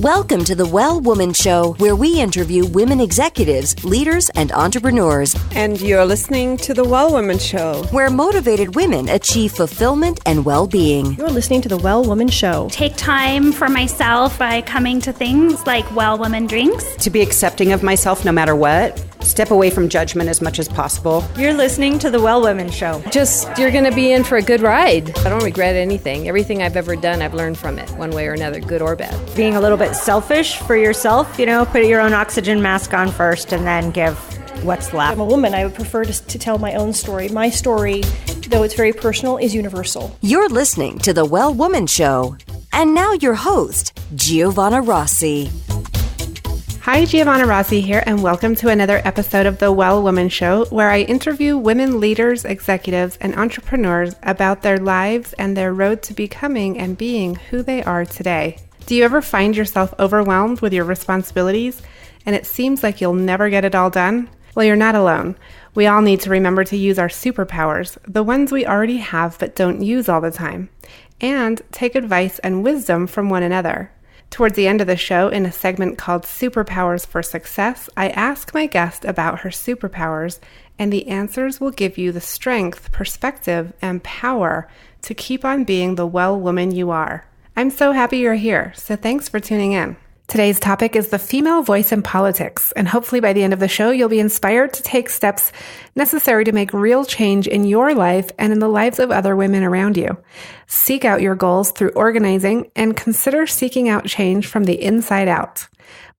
Welcome to the Well Woman Show, where we interview women executives, leaders, and entrepreneurs. And you're listening to the Well Woman Show, where motivated women achieve fulfillment and well-being. You're listening to the Well Woman Show. Take time for myself by coming to things like Well Woman Drinks. To be accepting of myself no matter what. Step away from judgment as much as possible. You're listening to the Well Woman Show. You're going to be in for a good ride. I don't regret anything. Everything I've ever done, I've learned from it, one way or another, good or bad. Being a little bit selfish for yourself, put your own oxygen mask on first and then give what's left. I'm a woman. I would prefer to tell my own story. My story, though it's very personal, is universal. You're listening to the Well Woman Show. And now your host, Giovanna Rossi. Hi, Giovanna Rossi here, and welcome to another episode of The Well Woman Show, where I interview women leaders, executives, and entrepreneurs about their lives and their road to becoming and being who they are today. Do you ever find yourself overwhelmed with your responsibilities, and it seems like you'll never get it all done? Well, you're not alone. We all need to remember to use our superpowers, the ones we already have but don't use all the time, and take advice and wisdom from one another. Towards the end of the show, in a segment called Superpowers for Success, I ask my guest about her superpowers, and the answers will give you the strength, perspective, and power to keep on being the well woman you are. I'm so happy you're here, so thanks for tuning in. Today's topic is the female voice in politics, and hopefully by the end of the show, you'll be inspired to take steps necessary to make real change in your life and in the lives of other women around you. Seek out your goals through organizing and consider seeking out change from the inside out.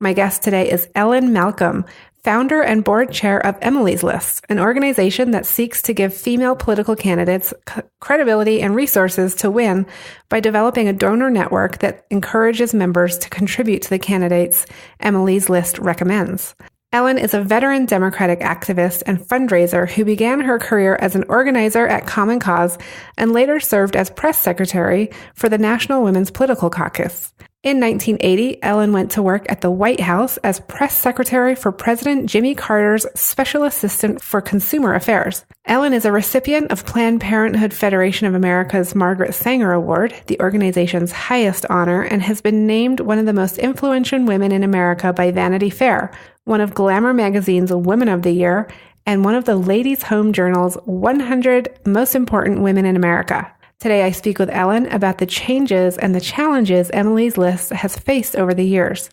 My guest today is Ellen Malcolm, founder and board chair of Emily's List, an organization that seeks to give female political candidates credibility and resources to win by developing a donor network that encourages members to contribute to the candidates Emily's List recommends. Ellen is a veteran Democratic activist and fundraiser who began her career as an organizer at Common Cause and later served as press secretary for the National Women's Political Caucus. In 1980, Ellen went to work at the White House as press secretary for President Jimmy Carter's Special Assistant for Consumer Affairs. Ellen is a recipient of Planned Parenthood Federation of America's Margaret Sanger Award, the organization's highest honor, and has been named one of the most influential women in America by Vanity Fair, one of Glamour magazine's Women of the Year, and one of the Ladies' Home Journal's 100 Most Important Women in America. Today, I speak with Ellen about the changes and the challenges Emily's List has faced over the years,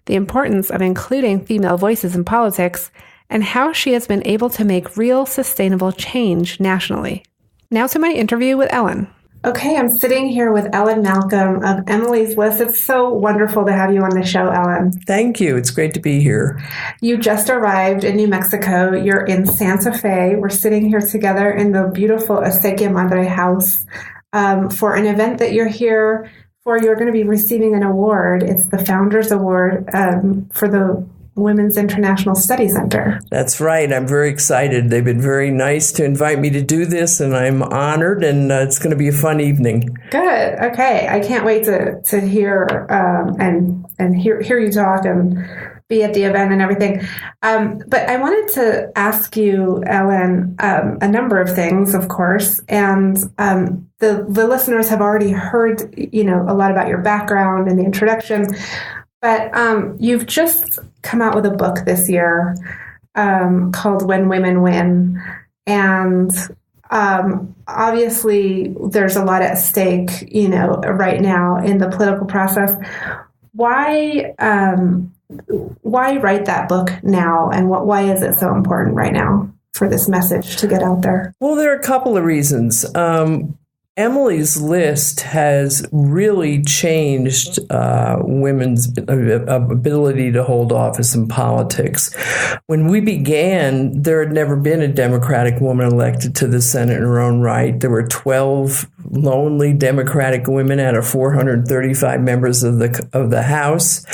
the importance of including female voices in politics, and how she has been able to make real sustainable change nationally. Now to my interview with Ellen. Okay, I'm sitting here with Ellen Malcolm of Emily's List. It's so wonderful to have you on the show, Ellen. Thank you. It's great to be here. You just arrived in New Mexico. You're in Santa Fe. We're sitting here together in the beautiful Acequia Madre house for an event that you're here for. You're going to be receiving an award. It's the Founders Award for the Women's International Study Center. That's right. I'm very excited. They've been very nice to invite me to do this, and I'm honored, and it's going to be a fun evening. Good. Okay. I can't wait to hear and hear you talk and be at the event and everything. But I wanted to ask you, Ellen, a number of things, of course, and the listeners have already heard, a lot about your background and the introduction. But you've just come out with a book this year called When Women Win. And obviously there's a lot at stake, right now in the political process. Why write that book now? And why is it so important right now for this message to get out there? Well, there are a couple of reasons. Emily's List has really changed women's ability to hold office in politics. When we began, there had never been a Democratic woman elected to the Senate in her own right. There were 12 lonely Democratic women out of 435 members of the House.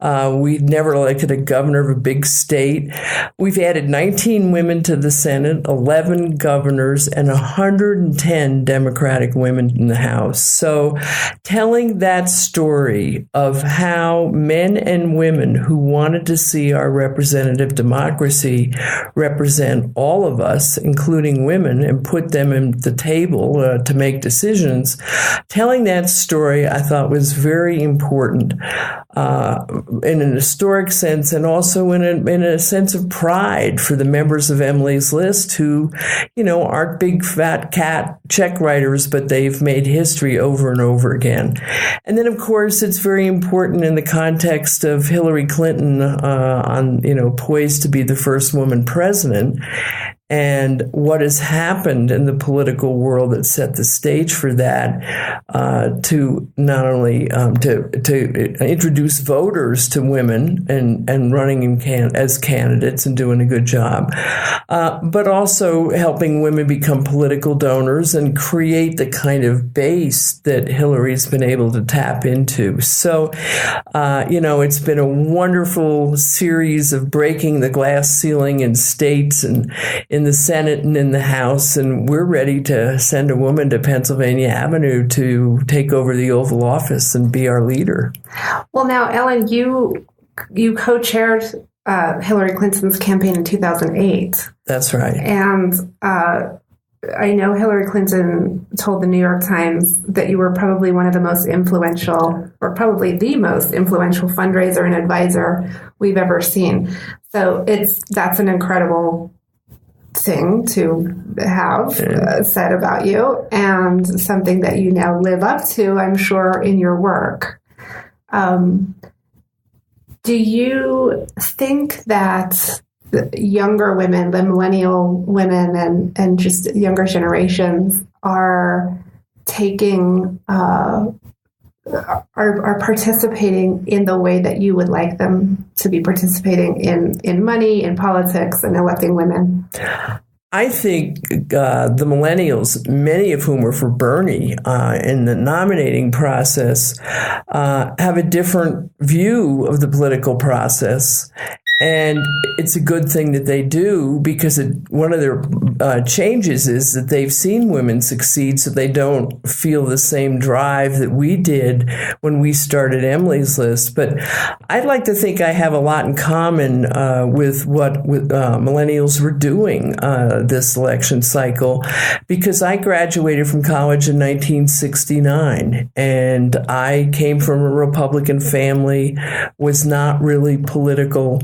We'd never elected a governor of a big state. We've added 19 women to the Senate, 11 governors, and 110 Democratic women in the House. So telling that story of how men and women who wanted to see our representative democracy represent all of us, including women, and put them at the table to make decisions decisions. Telling that story, I thought, was very important in an historic sense, and also in a sense of pride for the members of Emily's List who, aren't big fat cat check writers, but they've made history over and over again. And then, of course, it's very important in the context of Hillary Clinton poised to be the first woman president, and what has happened in the political world that set the stage for that, to not only to introduce voters to women and running as candidates and doing a good job, but also helping women become political donors and create the kind of base that Hillary's been able to tap into. So, it's been a wonderful series of breaking the glass ceiling in states and in the Senate and in the House, and we're ready to send a woman to Pennsylvania Avenue to take over the Oval Office and be our leader. Well, now, Ellen, you co-chaired Hillary Clinton's campaign in 2008. That's right. And I know Hillary Clinton told the New York Times that you were probably one of the most influential, or probably the most influential fundraiser and advisor we've ever seen. So that's an incredible thing to have said about you, and something that you now live up to, I'm sure, in your work. Do you think that younger women, the millennial women and just younger generations are taking, are participating in the way that you would like them to be participating in money, in politics, and electing women? I think the millennials, many of whom were for Bernie in the nominating process, have a different view of the political process. And it's a good thing that they do, because one of their changes is that they've seen women succeed, so they don't feel the same drive that we did when we started Emily's List. But I'd like to think I have a lot in common with what millennials were doing this election cycle, because I graduated from college in 1969, and I came from a Republican family, was not really political.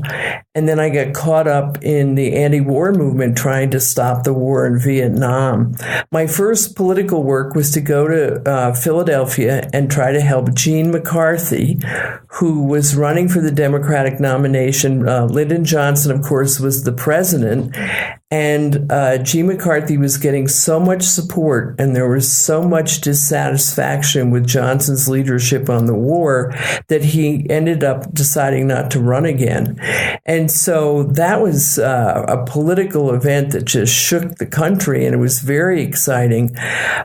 And then I got caught up in the anti-war movement trying to stop the war in Vietnam. My first political work was to go to Philadelphia and try to help Gene McCarthy, who was running for the Democratic nomination. Lyndon Johnson, of course, was the president. And Gene McCarthy was getting so much support, and there was so much dissatisfaction with Johnson's leadership on the war that he ended up deciding not to run again. And so that was a political event that just shook the country, and it was very exciting.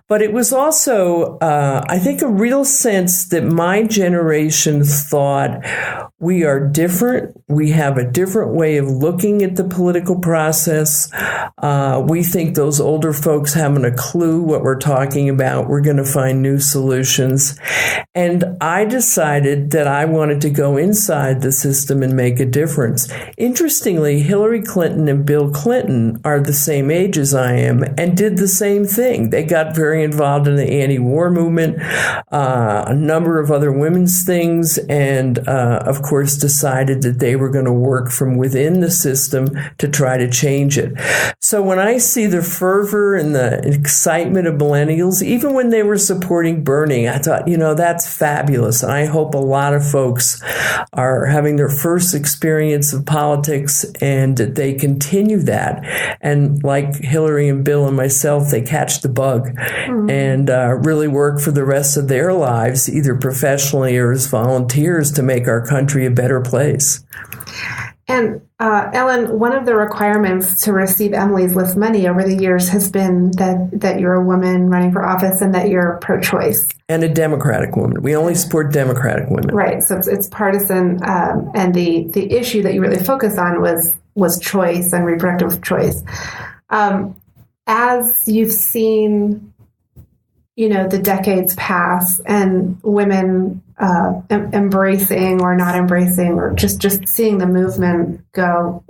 But it was also, I think, a real sense that my generation thought we are different. We have a different way of looking at the political process. We think those older folks haven't a clue what we're talking about. We're going to find new solutions. And I decided that I wanted to go inside the system and make a difference. Interestingly, Hillary Clinton and Bill Clinton are the same age as I am and did the same thing. They got very involved in the anti-war movement, a number of other women's things, and of course decided that they were going to work from within the system to try to change it. So when I see the fervor and the excitement of millennials, even when they were supporting Bernie, I thought, that's fabulous. And I hope a lot of folks are having their first experience of politics and that they continue that. And like Hillary and Bill and myself, they catch the bug and really work for the rest of their lives, either professionally or as volunteers, to make our country a better place. And Ellen, one of the requirements to receive Emily's List money over the years has been that you're a woman running for office and that you're pro-choice. And a Democratic woman. We only support Democratic women. Right. So it's partisan. And the issue that you really focused on was choice and reproductive choice. As you've seen, the decades pass and women embracing or not embracing or just seeing the movement go,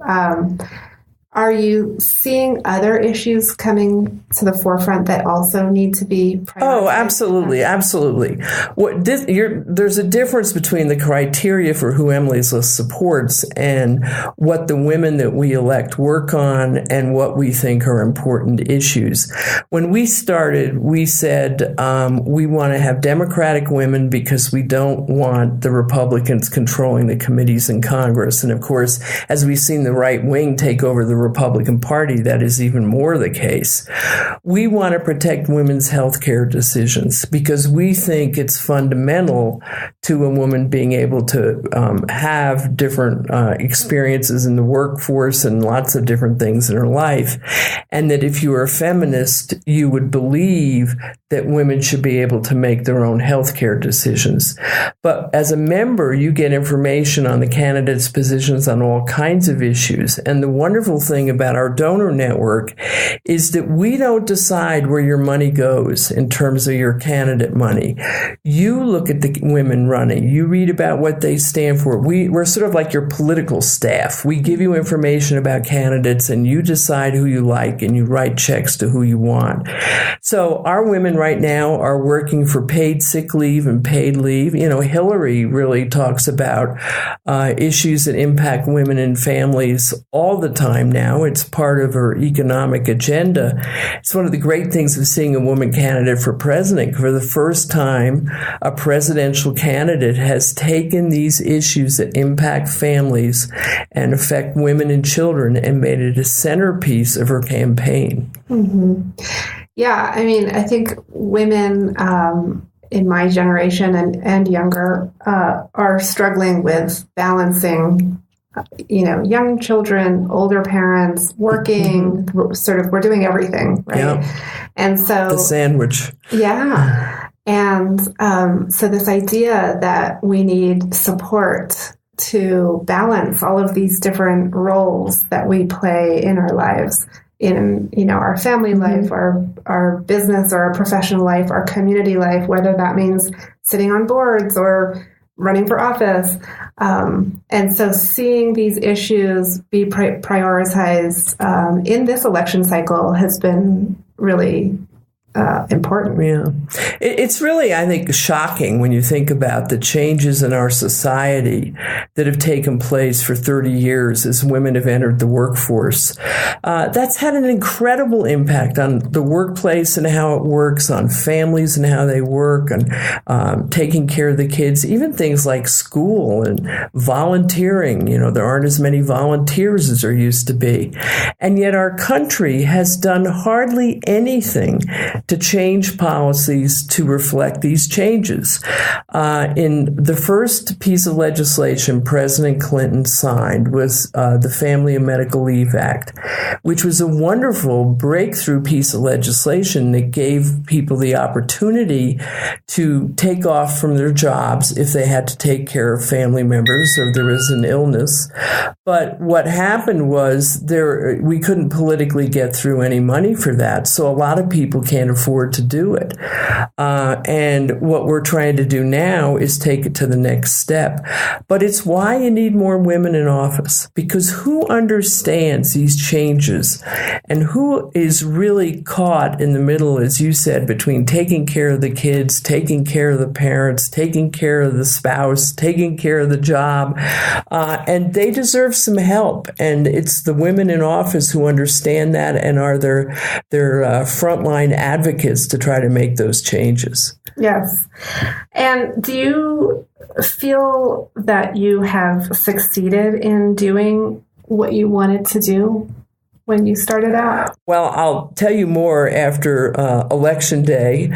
Are you seeing other issues coming to the forefront that also need to be prioritized? Oh, absolutely. Absolutely. There's a difference between the criteria for who Emily's List supports and what the women that we elect work on and what we think are important issues. When we started, we said we want to have Democratic women because we don't want the Republicans controlling the committees in Congress. And of course, as we've seen the right wing take over the Republican Party, that is even more the case. We want to protect women's health care decisions because we think it's fundamental to a woman being able to have different experiences in the workforce and lots of different things in her life. And that if you were a feminist, you would believe that women should be able to make their own health care decisions. But as a member, you get information on the candidates' positions on all kinds of issues. And the wonderful thing about our donor network is that we don't decide where your money goes in terms of your candidate money. You look at the women running. You read about what they stand for. We're sort of like your political staff. We give you information about candidates and you decide who you like and you write checks to who you want. So our women right now are working for paid sick leave and paid leave. You know, Hillary really talks about issues that impact women and families all the time now. It's part of her economic agenda. It's one of the great things of seeing a woman candidate for president. For the first time, a presidential candidate has taken these issues that impact families and affect women and children and made it a centerpiece of her campaign. Mm-hmm. Yeah, I mean, I think women in my generation and younger are struggling with balancing young children, older parents, working, we're doing everything, right? Yeah. And so the sandwich. Yeah. And so this idea that we need support to balance all of these different roles that we play in our lives, in our family life, our business or our professional life, our community life, whether that means sitting on boards or running for office. And so seeing these issues be prioritized in this election cycle has been really important. Yeah. It's really, I think, shocking when you think about the changes in our society that have taken place for 30 years as women have entered the workforce. That's had an incredible impact on the workplace and how it works, on families and how they work, on taking care of the kids, even things like school and volunteering. There aren't as many volunteers as there used to be. And yet our country has done hardly anything to change policies to reflect these changes. In the first piece of legislation President Clinton signed was the Family and Medical Leave Act, which was a wonderful breakthrough piece of legislation that gave people the opportunity to take off from their jobs if they had to take care of family members or there was an illness. But what happened was we couldn't politically get through any money for that, so a lot of people can't afford to do it. And what we're trying to do now is take it to the next step. But it's why you need more women in office, because who understands these changes and who is really caught in the middle, as you said, between taking care of the kids, taking care of the parents, taking care of the spouse, taking care of the job, and they deserve some help. And it's the women in office who understand that and are their frontline advocates to try to make those changes. Yes. And do you feel that you have succeeded in doing what you wanted to do when you started out? Well, I'll tell you more after Election Day.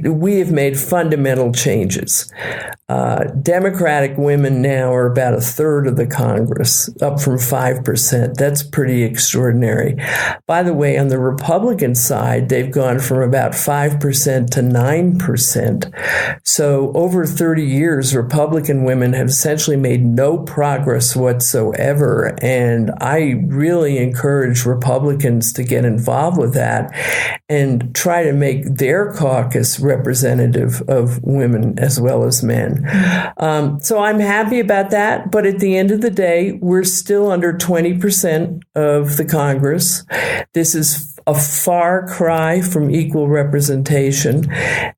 We have made fundamental changes. Democratic women now are about a third of the Congress, up from 5%. That's pretty extraordinary. By the way, on the Republican side, they've gone from about 5% to 9%. So over 30 years, Republican women have essentially made no progress whatsoever. And I really encourage Republicans to get involved with that and try to make their caucus representative of women as well as men. happen. So I'm happy about that. But at the end of the day, we're still under 20% of the Congress. This is a far cry from equal representation.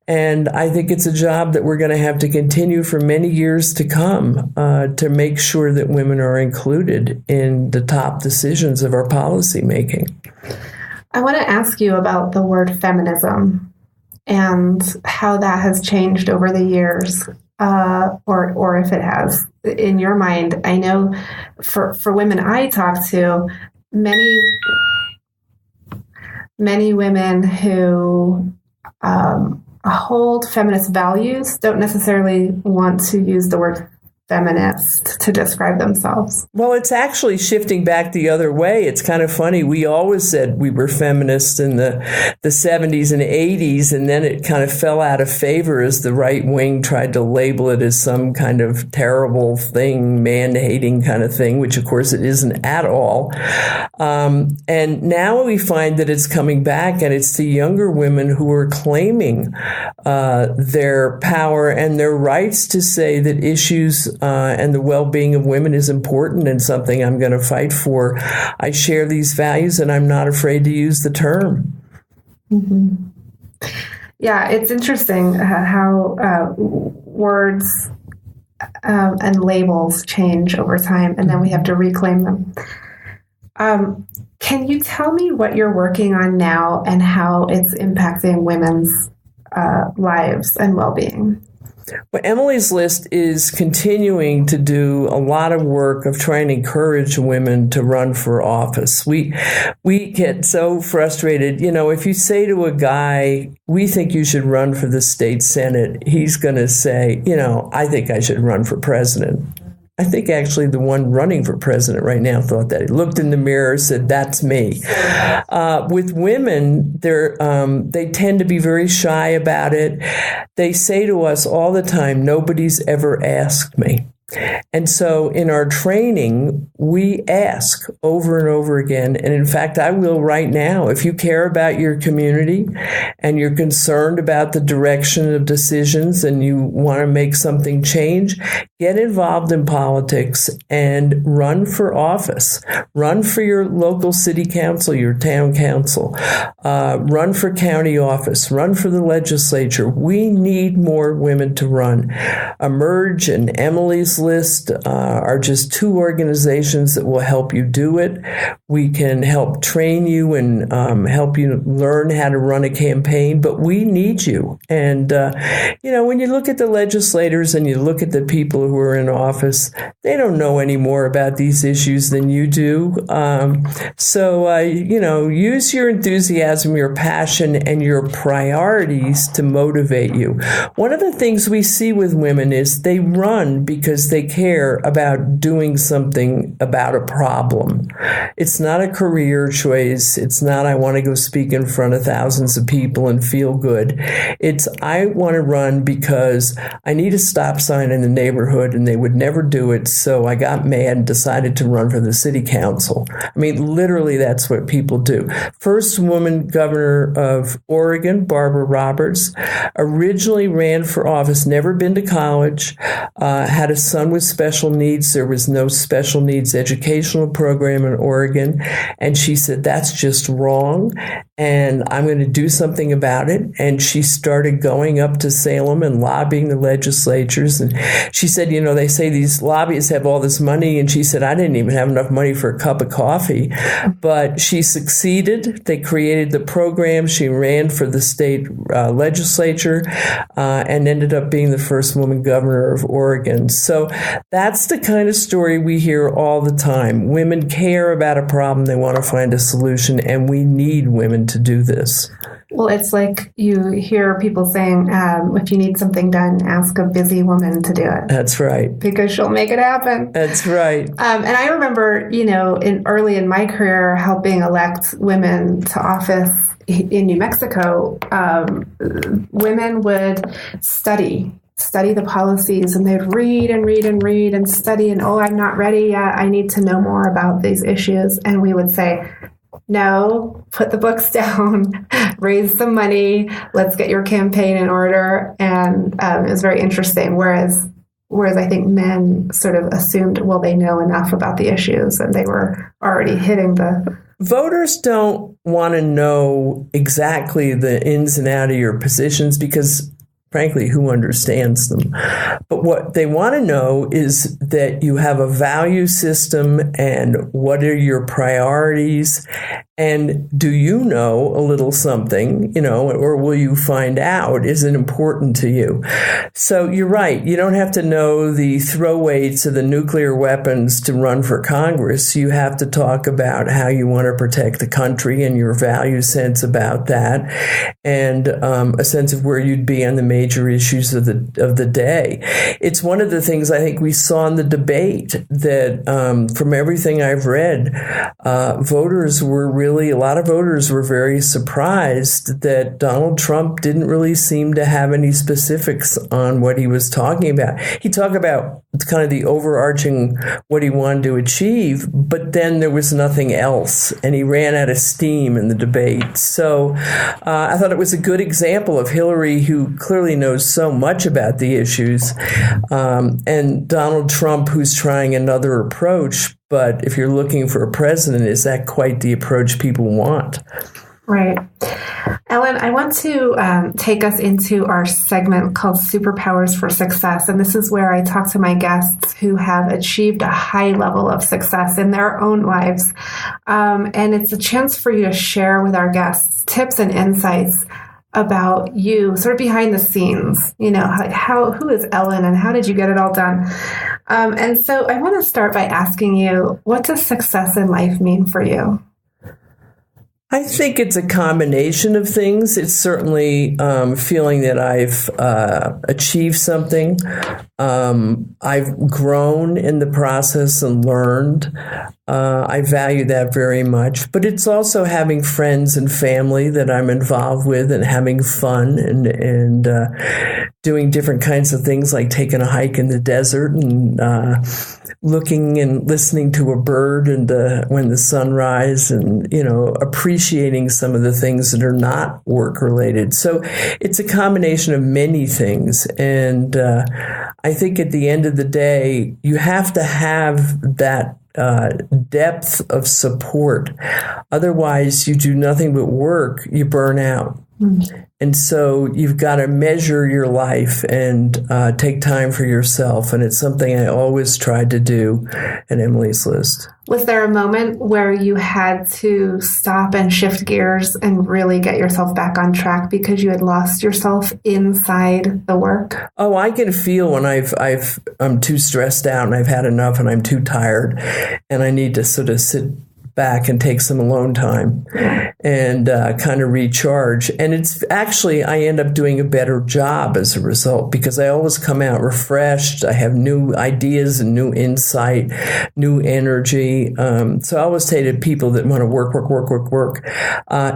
And I think it's a job that we're going to have to continue for many years to come to make sure that women are included in the top decisions of our policy making. I want to ask you about the word feminism and how that has changed over the years, or if it has in your mind. I know for women I talk to, many women who hold feminist values don't necessarily want to use the word feminist to describe themselves. Well, it's actually shifting back the other way. It's kind of funny. We always said we were feminists in the 70s and 80s, and then it kind of fell out of favor as the right wing tried to label it as some kind of terrible thing, man-hating kind of thing, which of course it isn't at all. And now we find that it's coming back, and it's the younger women who are claiming their power and their rights to say that issues and the well-being of women is important and something I'm going to fight for. I share these values, and I'm not afraid to use the term. Mm-hmm. Yeah, it's interesting how words and labels change over time, and then we have to reclaim them. Can you tell me what you're working on now and how it's impacting women's lives and well-being? Well, Emily's List is continuing to do a lot of work of trying to encourage women to run for office. We get so frustrated. You know, if you say to a guy, we think you should run for the state senate, he's going to say, you know, I think I should run for president. I think actually the one running for president right now thought that. He looked in the mirror, said, that's me. With women, they tend to be very shy about it. They say to us all the time, nobody's ever asked me. And so in our training, we ask over and over again. And in fact, I will right now. If you care about your community and you're concerned about the direction of decisions and you want to make something change, get involved in politics and run for office. Run for your local city council, your town council. Run for county office. Run for the legislature. We need more women to run. Emerge and Emily's List are just two organizations that will help you do it. We can help train you and help you learn how to run a campaign, but we need you. And, you know, when you look at the legislators and you look at the people who are in office, they don't know any more about these issues than you do. So, you know, use your enthusiasm, your passion, and your priorities to motivate you. One of the things we see with women is they run because they care about doing something about a problem. It's not a career choice. It's not, I want to go speak in front of thousands of people and feel good. It's, I want to run because I need a stop sign in the neighborhood and they would never do it. So I got mad and decided to run for the city council. I mean, literally, that's what people do. First woman governor of Oregon, Barbara Roberts, originally ran for office, never been to college, had a son with special needs. There was no special needs educational program in Oregon. And she said, that's just wrong. And I'm going to do something about it. And she started going up to Salem and lobbying the legislatures. And she said, you know, they say these lobbyists have all this money. And she said, I didn't even have enough money for a cup of coffee. But she succeeded. They created the program. She ran for the state legislature and ended up being the first woman governor of Oregon. So that's the kind of story we hear all the time. Women care about a problem. They want to find a solution, and we need women to do this. Well, it's like you hear people saying, if you need something done, ask a busy woman to do it. That's right. Because she'll make it happen. That's right. And I remember, you know, early in my career, helping elect women to office in New Mexico. Women would study the policies, and they'd read and study, and, oh, I'm not ready yet. I need to know more about these issues. And we would say, no, put the books down, raise some money, let's get your campaign in order. And it was very interesting. Whereas I think men sort of assumed, well, they know enough about the issues and they were already hitting the... Voters don't want to know exactly the ins and outs of your positions because, frankly, who understands them? But what they want to know is that you have a value system and what are your priorities, and do you know a little something, or will you find out? Is it important to you? So you're right. You don't have to know the throwaway to the nuclear weapons to run for Congress. You have to talk about how you want to protect the country and your value sense about that, and a sense of where you'd be on the major issues of the day. It's one of the things I think we saw in the debate that from everything I've read, a lot of voters were very surprised that Donald Trump didn't really seem to have any specifics on what he was talking about. He talked about kind of the overarching what he wanted to achieve, but then there was nothing else, and he ran out of steam in the debate. So I thought it was a good example of Hillary, who clearly knows so much about the issues, and Donald Trump, who's trying another approach. But if you're looking for a president, is that quite the approach people want? Right. Ellen, I want to take us into our segment called Superpowers for Success. And this is where I talk to my guests who have achieved a high level of success in their own lives. And it's a chance for you to share with our guests tips and insights about you, sort of behind the scenes, like who is Ellen and how did you get it all done? And so I want to start by asking you, what does success in life mean for you? I think it's a combination of things. It's certainly feeling that I've achieved something. I've grown in the process and learned. I value that very much. But it's also having friends and family that I'm involved with and having fun and doing different kinds of things like taking a hike in the desert and looking and listening to a bird and when the sun rises and, appreciating some of the things that are not work related. So it's a combination of many things. And I think at the end of the day, you have to have that depth of support. Otherwise, you do nothing but work, you burn out. Mm-hmm. And so you've got to measure your life and take time for yourself. And it's something I always tried to do at Emily's List. Was there a moment where you had to stop and shift gears and really get yourself back on track because you had lost yourself inside the work? Oh, I can feel when I'm too stressed out and I've had enough and I'm too tired and I need to sort of sit back and take some alone time and kind of recharge. And it's actually, I end up doing a better job as a result because I always come out refreshed. I have new ideas and new insight, new energy. So I always say to people that want to work,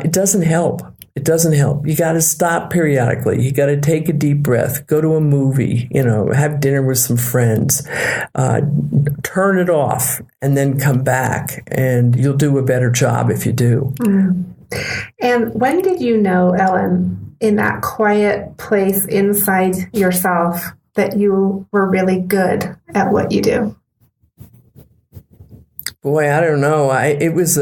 it doesn't help. It doesn't help. You got to stop periodically. You got to take a deep breath, go to a movie, have dinner with some friends, turn it off, and then come back. And you'll do a better job if you do. Mm. And when did you know, Ellen, in that quiet place inside yourself, that you were really good at what you do? Boy, I don't know. It was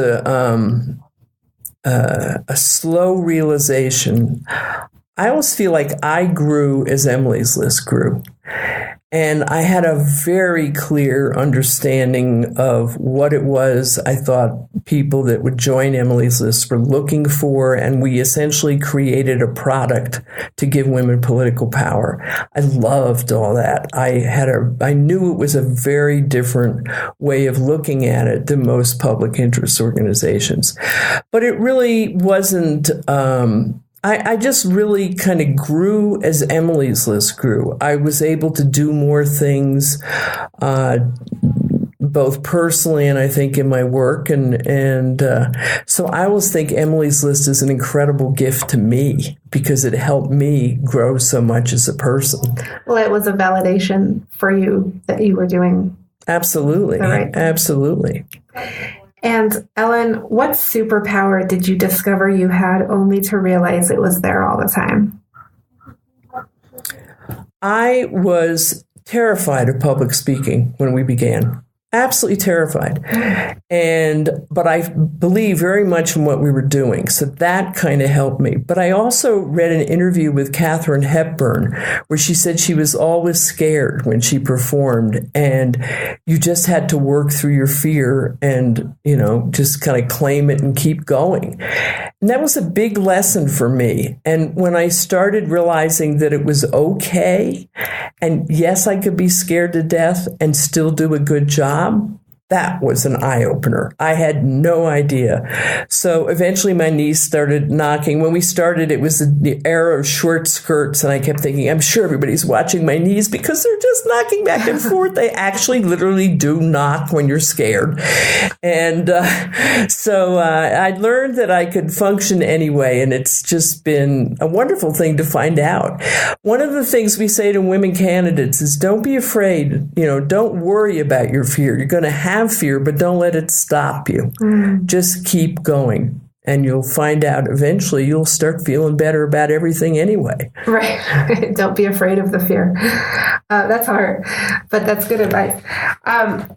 a slow realization. I always feel like I grew as Emily's List grew. And I had a very clear understanding of what it was I thought people that would join Emily's List were looking for, and we essentially created a product to give women political power. I loved all that. I knew it was a very different way of looking at it than most public interest organizations. But it really wasn't... I just really kind of grew as Emily's List grew. I was able to do more things, both personally and I think in my work. And so I always think Emily's List is an incredible gift to me because it helped me grow so much as a person. Well, it was a validation for you that you were doing absolutely, the right thing. Absolutely. And Ellen, what superpower did you discover you had only to realize it was there all the time? I was terrified of public speaking when we began. Absolutely terrified. But I believe very much in what we were doing. So that kind of helped me. But I also read an interview with Katharine Hepburn where she said she was always scared when she performed, and you just had to work through your fear and, just kind of claim it and keep going. And that was a big lesson for me. And when I started realizing that it was okay, and yes, I could be scared to death and still do a good job, that was an eye-opener. I had no idea. So eventually my knees started knocking. When we started, it was the era of short skirts, and I kept thinking, I'm sure everybody's watching my knees because they're just knocking back and forth. They actually literally do knock when you're scared. And so I learned that I could function anyway, and it's just been a wonderful thing to find out. One of the things we say to women candidates is don't be afraid. Don't worry about your fear. You're going to have fear, but don't let it stop you. Just keep going, and you'll find out eventually you'll start feeling better about everything anyway. Right. Don't be afraid of the fear. That's hard, but that's good advice.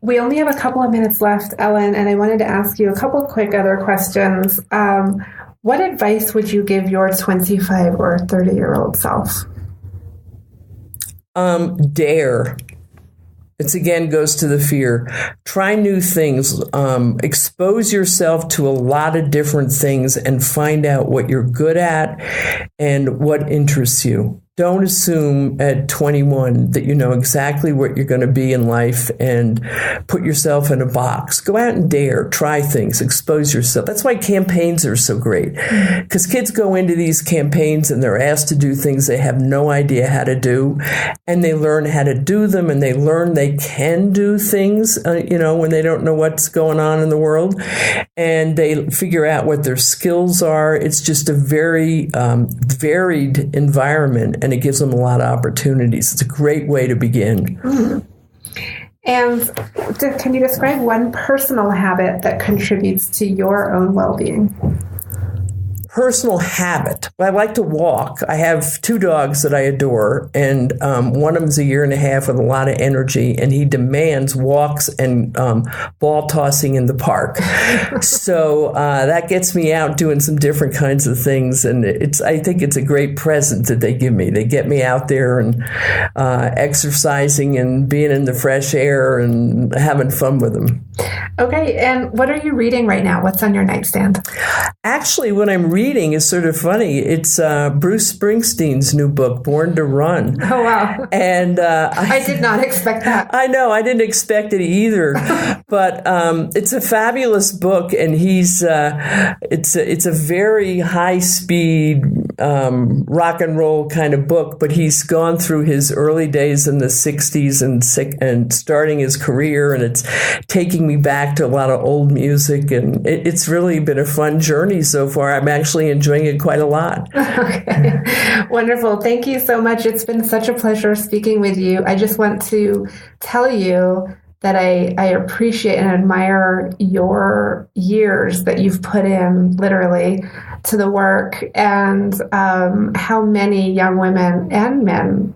We only have a couple of minutes left, Ellen, and I wanted to ask you a couple of quick other questions. What advice would you give your 25 or 30-year-old self? Dare. It again goes to the fear. Try new things. Expose yourself to a lot of different things and find out what you're good at and what interests you. Don't assume at 21 that you know exactly what you're going to be in life and put yourself in a box. Go out and dare, try things, expose yourself. That's why campaigns are so great, because kids go into these campaigns and they're asked to do things they have no idea how to do, and they learn how to do them, and they learn they can do things, when they don't know what's going on in the world, and they figure out what their skills are. It's just a very varied environment, and it gives them a lot of opportunities. It's a great way to begin. And can you describe one personal habit that contributes to your own well-being? Personal habit. Well, I like to walk. I have 2 dogs that I adore, and one of them's a year and a half with a lot of energy, and he demands walks and ball tossing in the park. So that gets me out doing some different kinds of things, and I think it's a great present that they give me. They get me out there and exercising and being in the fresh air and having fun with them. Okay, and what are you reading right now? What's on your nightstand? Actually, what I'm reading is sort of funny. It's Bruce Springsteen's new book, Born to Run. Oh, wow. And I did not expect that. I know. I didn't expect it either. But it's a fabulous book, and it's a very high-speed rock and roll kind of book, but he's gone through his early days in the 60s and starting his career, and it's taking me back to a lot of old music, and it's really been a fun journey so far. I'm actually enjoying it quite a lot. Okay. Wonderful. Thank you so much. It's been such a pleasure speaking with you. I just want to tell you that I appreciate and admire your years that you've put in, literally, to the work, and how many young women and men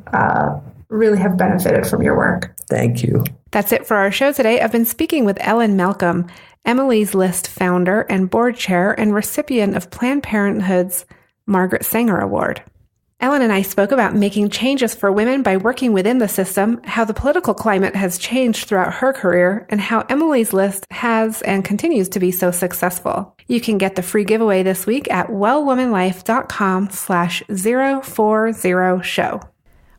really have benefited from your work. Thank you. That's it for our show today. I've been speaking with Ellen Malcolm, Emily's List founder and board chair and recipient of Planned Parenthood's Margaret Sanger Award. Ellen and I spoke about making changes for women by working within the system, how the political climate has changed throughout her career, and how Emily's List has and continues to be so successful. You can get the free giveaway this week at wellwomanlife.com/040show.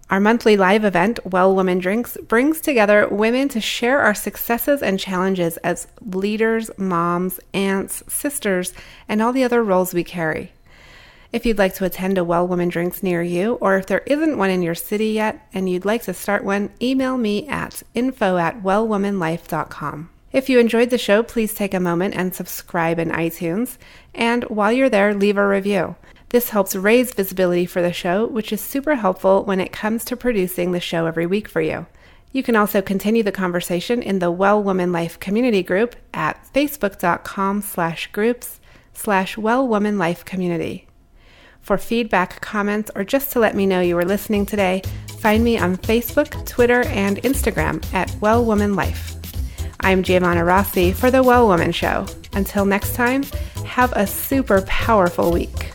Our monthly live event, Well Woman Drinks, brings together women to share our successes and challenges as leaders, moms, aunts, sisters, and all the other roles we carry. If you'd like to attend a Well Woman Drinks near you, or if there isn't one in your city yet and you'd like to start one, email me at info@wellwomanlife.com. If you enjoyed the show, please take a moment and subscribe in iTunes. And while you're there, leave a review. This helps raise visibility for the show, which is super helpful when it comes to producing the show every week for you. You can also continue the conversation in the Well Woman Life community group at facebook.com/groups/Well Woman Life community. For feedback, comments, or just to let me know you were listening today, find me on Facebook, Twitter, and Instagram at Well Woman Life. I'm Giovanna Rossi for The Well Woman Show. Until next time, have a super powerful week.